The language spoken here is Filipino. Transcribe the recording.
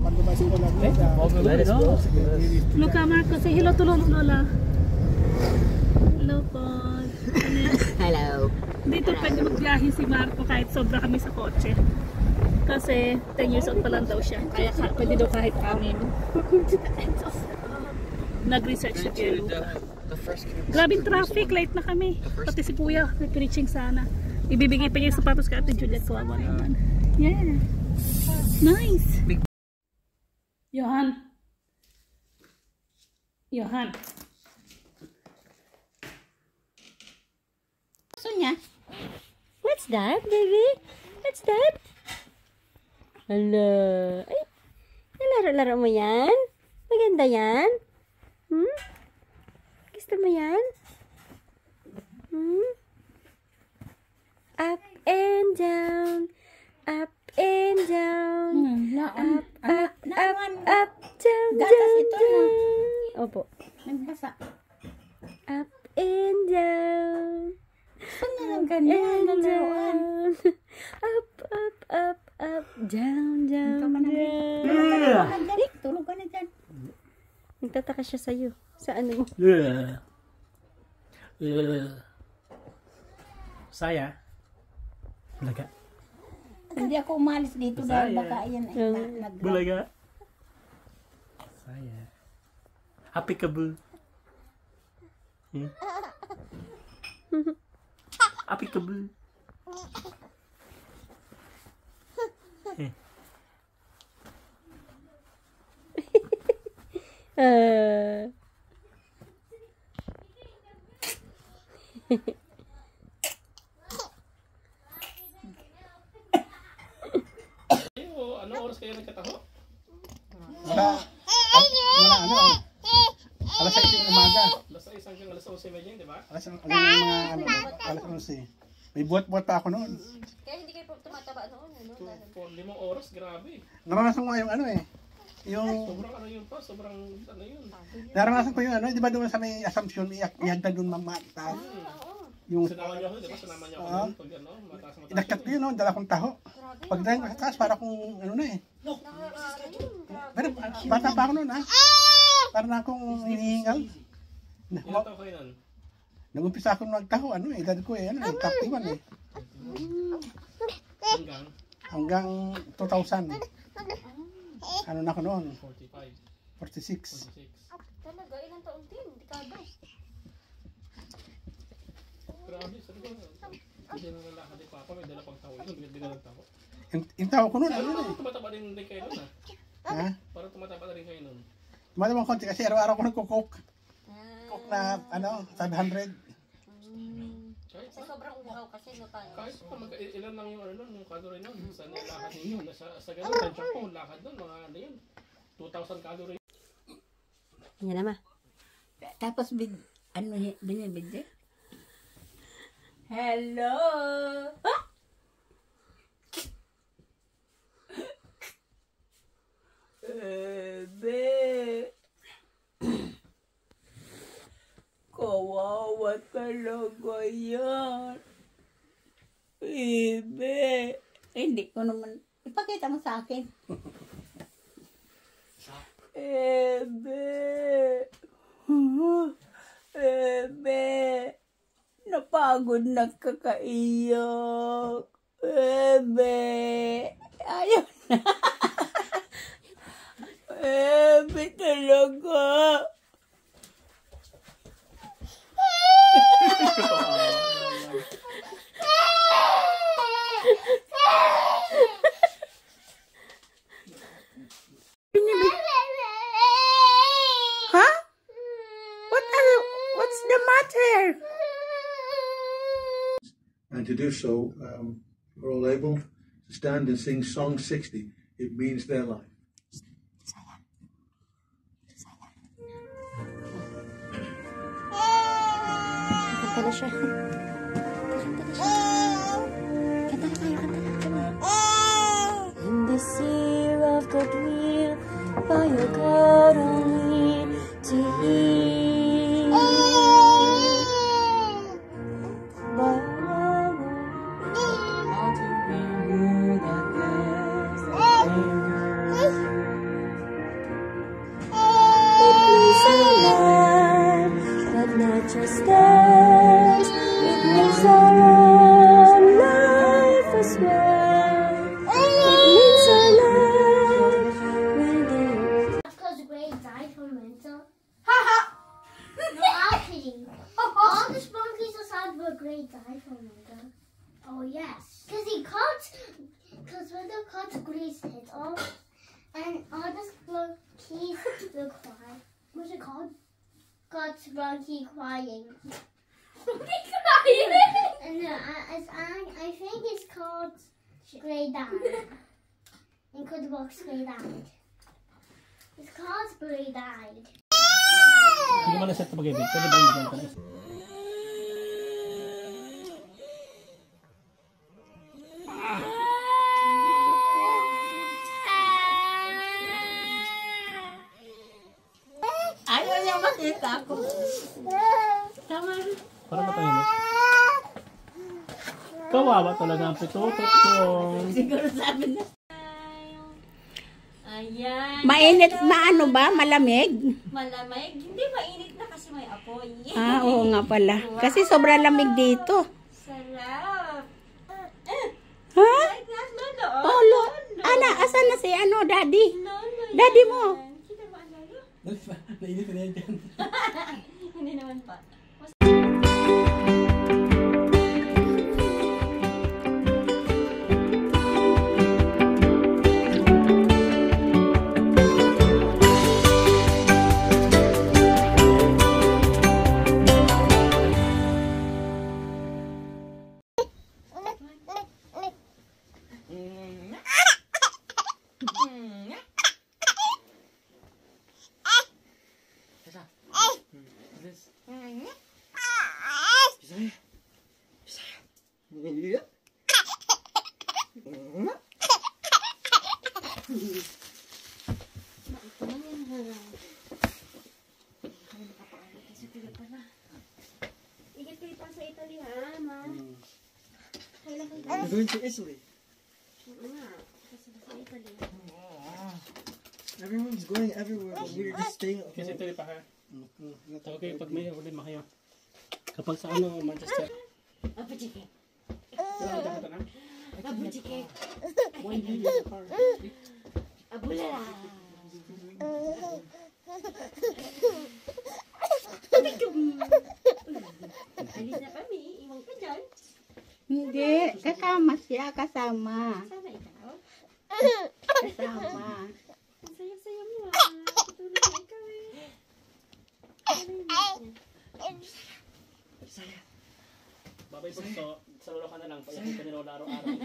Quando vai scuola Luca Marco, say hello to Lola. Hello po. Hello. Dito pwede magbiyahe si Marco kahit sobra kami sa kotse. Kasi 10 years old pa lang daw siya. Kaya pwede daw kahit amin. Nag-research siya kay Luca. Grabing traffic, late na kami. Pati si Kuya, may preaching sana. Ibibigay pa niya yung sapatos kay Ate Juliet. Kawawa naman. Yeah. Nice. Johan. Johan. Sonia, what's that, baby? What's that? Hello. Ay, nalaro-laro mo yan? Maganda yan? Gusto mo yan? Up and down. Up and down. Up, down, Gatas down, ito na. down. Opo. Nagbasa. Up and down. Saan na lang ganyan? Nalaroan. Up, down, down, Tulog ka na down. dyan. Tulog ka na dyan. Nagtataka siya sa'yo. Sa ano mo? Saya. Bulaga. Hindi ako umalis dito dahil baka yan ay Bulaga. Saya. Applicable. Applicable. Ano oras kayo nagkataho? Wala ano. Alas 6 yung umaga. Alas 6 hanggang alas 11, di ba? Alas 11. May buhat-buhat pa ako noon. Kaya hindi kayo tumataba noon, ano? For 5 oras, grabe. Naranasan ko nga yung ano eh. Yung Sobrang ano yun pa, sobrang ano yun. naranasan ko yung ano, di ba doon sa may Assumption, iagda doon mamata. Yung Sinama niyo ako, di ba? Sinama niyo ako doon pag ano, mataas-mataas. inaktat ko yun, no? Dala kong taho. Pag dahil ko sa taas, para kung ano na eh. Pero bata pa ako noon ha. Para na akong hinihingal. Ilan taon kayo nun? Nag-umpisa ako magtaho, ano eh, edad ko eh, ano eh, 31 eh. Hanggang 2000. Ano na ako noon? 45. 46. 46. Talaga, ilang taon din? Dekada. Grabe, sabi ko, hindi na nalakad ni Papa, may dala pang tao yun, hindi na nagtaho. Yung taho ko noon, ano Parang eh. tumataba rin kayo nun ah. Ha? Parang tumataba na rin kayo nun. Tumatawang konti kasi araw-araw ko nagkukok. Cook na, ano, 500. Kahit Sa sobrang uhaw kasi no tayo. kahit pa ilan lang yung ano nun, yung calorie nun. Sa lakad ninyo, sa ganun, tansya ko, lakad nun, mga ano yun, 2,000 calorie. Yan naman. Tapos ano binibigay? Hello! Ebe! Kawawa talaga yan. Ebe! Hindi ko naman. Ipakita mo sa akin. Ebe! Ebe! Napagod na kakaiyak. Ebe! Ayaw na. Ebe talaga. Huh? What's the matter? And to do so, we're all able to stand and sing Song 60. It means their life. Kanta na siya. Kanta na siya. Kanta na kayo, kanta na. In this year of goodwill, by your God only to heal. he died from hunger? Oh yes. Because when the cut squeezed it off, and all the monkeys will cry. What's it called? God's monkey crying. And I think it's called Grey Died. In the box, Grey Died. It's called Grey Died. Hindi mo na-set na pag-ibig. Pwede ba yung bigyan ka na? Ayaw niya makita ako. Tama. Para matahimik. Kawawa talaga ang pitutot ko. Siguro sabi na. Ayan. Mainit, maano ba? Malamig? Malamig. Hindi mainit na kasi may apoy. Ah, oo nga pala. Kasi sobrang lamig dito. Sarap. Ha? Like that, lolo. Oh, Ana, asan na si daddy? Lolo. Daddy mo. Kita mo ang lolo? Nainit na yan dyan. Hindi naman pa. We're going to Italy. Everyone's going everywhere, but we're just staying at Kasi home. ito pa ha. Okay, pag may problema kayo. Kapag sa Manchester. Apa cike? Wala ka na? Apa cike? Why do you use the car? Abulala. Alis na kami. Iwan ka dyan. Hindi, kasama siya, kasama. Sana ikaw. Kasama. Ang saya-saya mo ah. Tutulog na ikaw eh. Babay po ito. Sa lolo ka na lang. Payakin ka nila araw-araw.